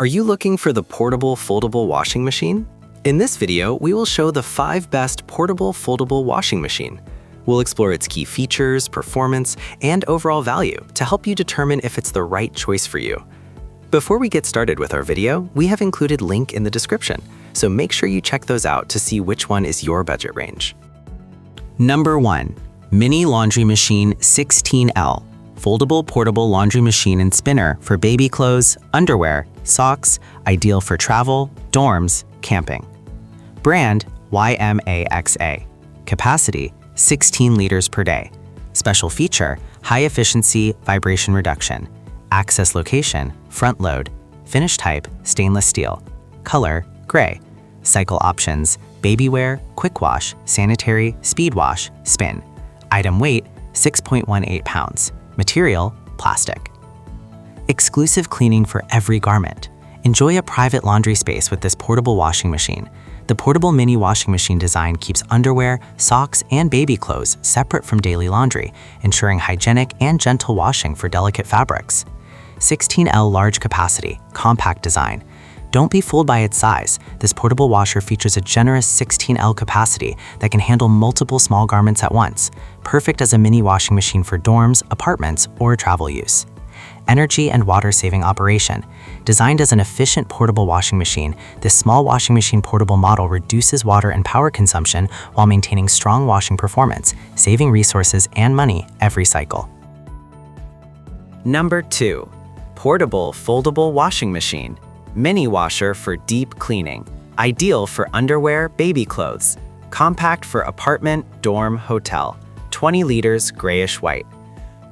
Are you looking for the portable foldable washing machine? In this video, we will show the 5 best portable foldable washing machine. We'll explore its key features, performance, and overall value to help you determine if it's the right choice for you. Before we get started with our video, we have included link in the description, so make sure you check those out to see which one is your budget range. Number 1. Mini Laundry Machine 16L. Foldable portable laundry machine and spinner for baby clothes, underwear, socks, ideal for travel, dorms, camping. Brand YMAXA. Capacity 16 liters per day. Special feature, high efficiency vibration reduction. Access location, front load. Finish type, stainless steel. Color, gray. Cycle options, baby wear, quick wash, sanitary, speed wash, spin. Item weight, 6.18 pounds. Material, plastic. Exclusive cleaning for every garment. Enjoy a private laundry space with this portable washing machine. The portable mini washing machine design keeps underwear, socks, and baby clothes separate from daily laundry, ensuring hygienic and gentle washing for delicate fabrics. 16L large capacity, compact design. Don't be fooled by its size. This portable washer features a generous 16L capacity that can handle multiple small garments at once, perfect as a mini washing machine for dorms, apartments, or travel use. Energy and water-saving operation. Designed as an efficient portable washing machine, this small washing machine portable model reduces water and power consumption while maintaining strong washing performance, saving resources and money every cycle. Number 2. Portable Foldable Washing Machine. Mini washer for deep cleaning. Ideal for underwear, baby clothes. Compact for apartment, dorm, hotel. 20 liters grayish white.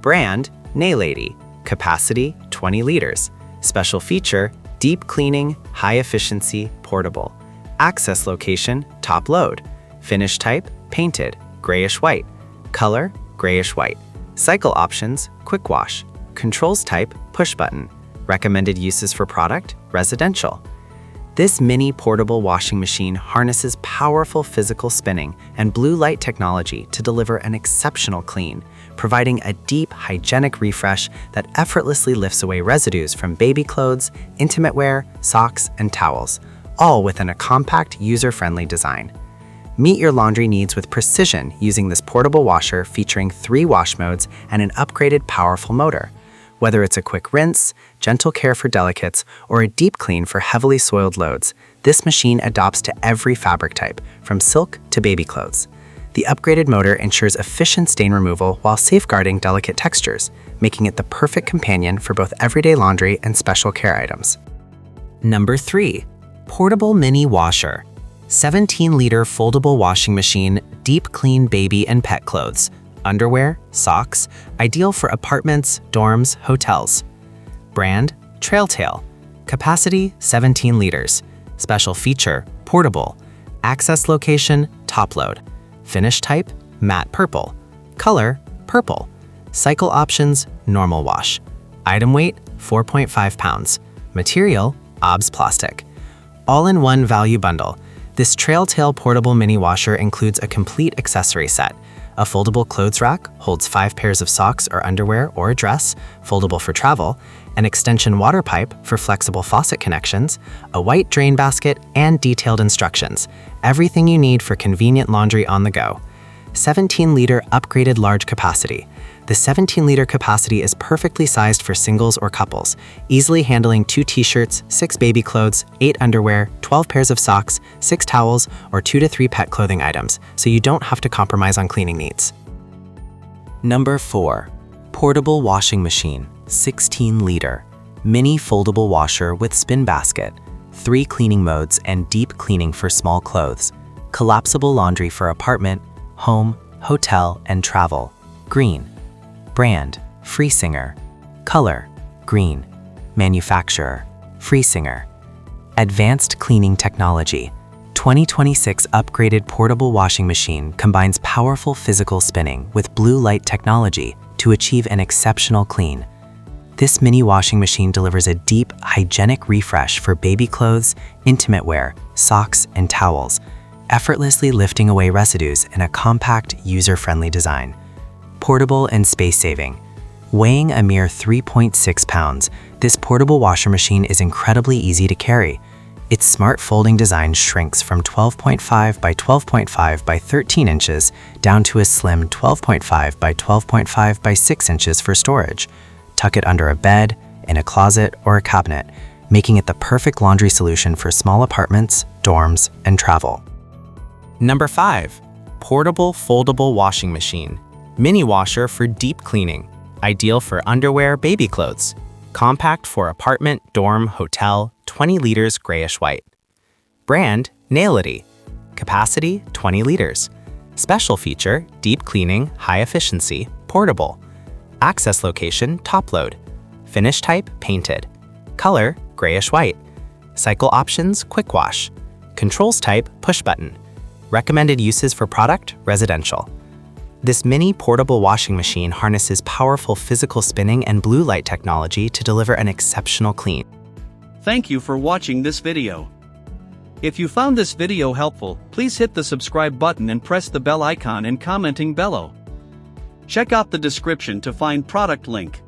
Brand, Naylady. Capacity, 20 liters. Special feature, deep cleaning, high efficiency, portable. Access location, top load. Finish type, painted, grayish white. Color, grayish white. Cycle options, quick wash. Controls type, push button. Recommended uses for product, residential. This mini portable washing machine harnesses powerful physical spinning and blue light technology to deliver an exceptional clean, providing a deep, hygienic refresh that effortlessly lifts away residues from baby clothes, intimate wear, socks, and towels, all within a compact, user-friendly design. Meet your laundry needs with precision using this portable washer featuring 3 wash modes and an upgraded powerful motor. Whether it's a quick rinse, gentle care for delicates, or a deep clean for heavily soiled loads, this machine adapts to every fabric type, from silk to baby clothes. The upgraded motor ensures efficient stain removal while safeguarding delicate textures, making it the perfect companion for both everyday laundry and special care items. Number 3. Portable Mini Washer. 17-liter foldable washing machine, deep clean baby and pet clothes. Underwear, socks, ideal for apartments, dorms, hotels. Brand, Trailtail. Capacity, 17 liters. Special feature, portable. Access location, top load. Finish type, matte purple. Color, purple. Cycle options, normal wash. Item weight, 4.5 pounds. Material, OBS plastic. All-in-one value bundle. This Trailtail portable mini washer includes a complete accessory set. A foldable clothes rack holds 5 pairs of socks or underwear or a dress, foldable for travel, an extension water pipe for flexible faucet connections, a white drain basket, and detailed instructions. Everything you need for convenient laundry on the go. 17-liter upgraded large capacity. The 17-liter capacity is perfectly sized for singles or couples, easily handling 2 t-shirts, 6 baby clothes, 8 underwear, 12 pairs of socks, 6 towels, or 2 to 3 pet clothing items, so you don't have to compromise on cleaning needs. Number 4. Portable Washing Machine, 16-liter. Mini foldable washer with spin basket. 3 cleaning modes and deep cleaning for small clothes. Collapsible laundry for apartment, home, hotel, and travel. Green. Brand, Freesinger. Color, green. Manufacturer, Freesinger. Advanced cleaning technology. 2026 upgraded portable washing machine combines powerful physical spinning with blue light technology to achieve an exceptional clean. This mini washing machine delivers a deep, hygienic refresh for baby clothes, intimate wear, socks, and towels, effortlessly lifting away residues in a compact, user-friendly design. Portable and space-saving. Weighing a mere 3.6 pounds, this portable washer machine is incredibly easy to carry. Its smart folding design shrinks from 12.5 by 12.5 by 13 inches down to a slim 12.5 by 12.5 by 6 inches for storage. Tuck it under a bed, in a closet, or a cabinet, making it the perfect laundry solution for small apartments, dorms, and travel. Number 5. Portable Foldable Washing Machine. Mini washer for deep cleaning. Ideal for underwear, baby clothes. Compact for apartment, dorm, hotel, 20 liters grayish-white. Brand, Naility. Capacity, 20 liters. Special feature, deep cleaning, high efficiency, portable. Access location, top load. Finish type, painted. Color, grayish-white. Cycle options, quick wash. Controls type, push button. Recommended uses for product, residential. This mini portable washing machine harnesses powerful physical spinning and blue light technology to deliver an exceptional clean. Thank you for watching this video. If you found this video helpful, please hit the subscribe button and press the bell icon and commenting below. Check out the description to find product link.